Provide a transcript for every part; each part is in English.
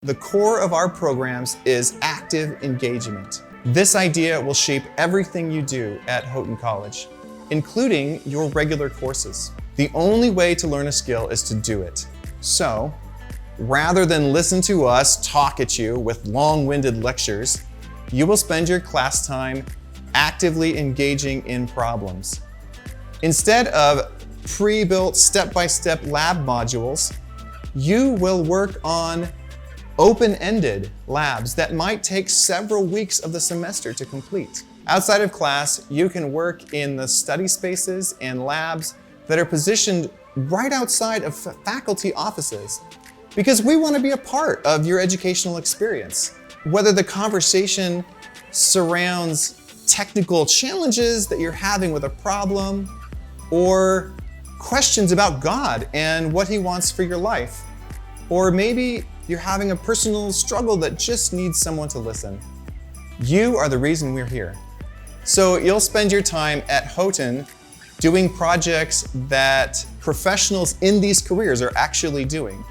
the core of our programs is active engagement. This idea will shape everything you do at Houghton College, including your regular courses. The only way to learn a skill is to do it. So, rather than listen to us talk at you with long-winded lectures, you will spend your class time actively engaging in problems. Instead of pre-built step-by-step lab modules, you will work on open-ended labs that might take several weeks of the semester to complete. Outside of class, you can work in the study spaces and labs that are positioned right outside of faculty offices, because we want to be a part of your educational experience. Whether the conversation surrounds technical challenges that you're having with a problem, or questions about God and what He wants for your life, or maybe you're having a personal struggle that just needs someone to listen. You are the reason we're here. So you'll spend your time at Houghton doing projects that professionals in these careers are actually doing.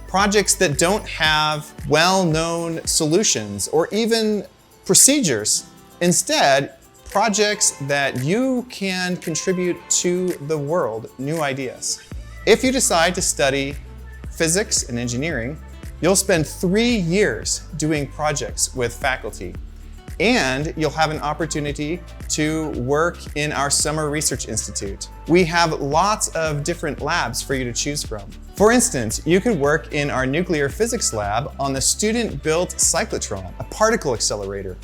Projects that don't have well-known solutions or even procedures. Instead, projects that you can contribute to the world, new ideas. If you decide to study physics and engineering, you'll spend 3 years doing projects with faculty, and you'll have an opportunity to work in our Summer Research Institute. We have lots of different labs for you to choose from. For instance, you could work in our nuclear physics lab on the student-built cyclotron, a particle accelerator,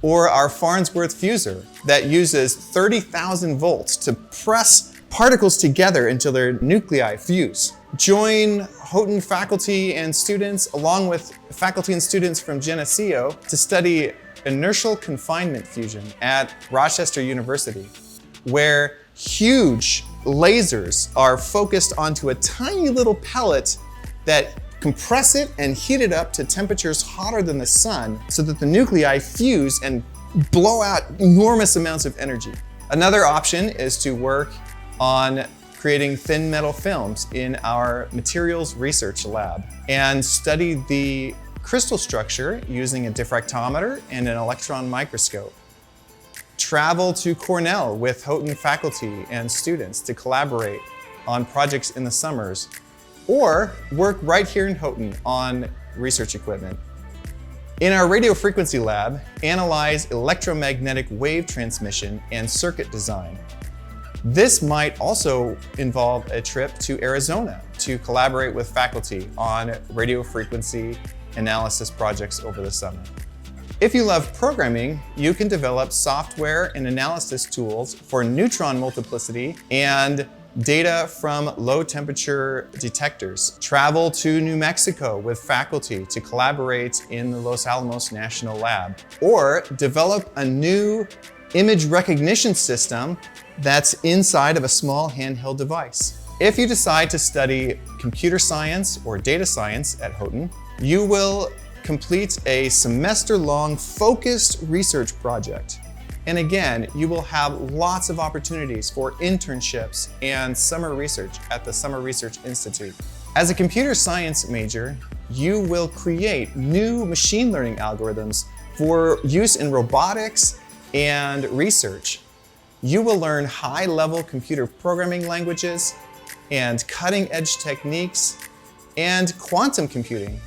or our Farnsworth fuser that uses 30,000 volts to press particles together until their nuclei fuse. Join Houghton faculty and students, along with faculty and students from Geneseo, to study inertial confinement fusion at Rochester University, where huge lasers are focused onto a tiny little pellet that compress it and heat it up to temperatures hotter than the sun so that the nuclei fuse and blow out enormous amounts of energy. Another option is to work on creating thin metal films in our materials research lab and study the crystal structure using a diffractometer and an electron microscope. Travel to Cornell with Houghton faculty and students to collaborate on projects in the summers, or work right here in Houghton on research equipment. In our radio frequency lab, analyze electromagnetic wave transmission and circuit design. This might also involve a trip to Arizona to collaborate with faculty on radio frequency analysis projects over the summer. If you love programming, you can develop software and analysis tools for neutron multiplicity and data from low temperature detectors. Travel to New Mexico with faculty to collaborate in the Los Alamos National Lab, or develop a new image recognition system that's inside of a small handheld device. If you decide to study computer science or data science at Houghton, you will complete a semester-long focused research project. And again, you will have lots of opportunities for internships and summer research at the Summer Research Institute. As a computer science major, you will create new machine learning algorithms for use in robotics and research. You will learn high-level computer programming languages and cutting-edge techniques and quantum computing,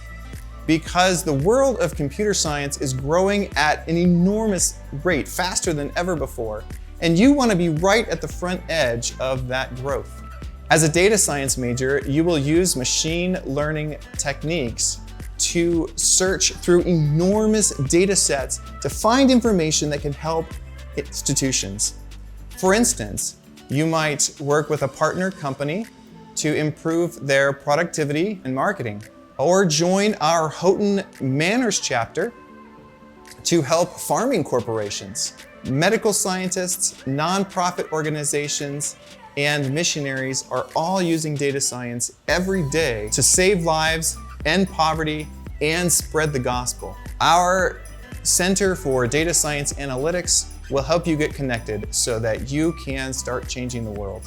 because the world of computer science is growing at an enormous rate, faster than ever before, and you want to be right at the front edge of that growth. As a data science major, you will use machine learning techniques to search through enormous data sets to find information that can help institutions. For instance, you might work with a partner company to improve their productivity and marketing, or join our Houghton Manners chapter to help farming corporations. Medical scientists, nonprofit organizations, and missionaries are all using data science every day to save lives, end poverty, and spread the gospel. Our Center for Data Science Analytics will help you get connected so that you can start changing the world.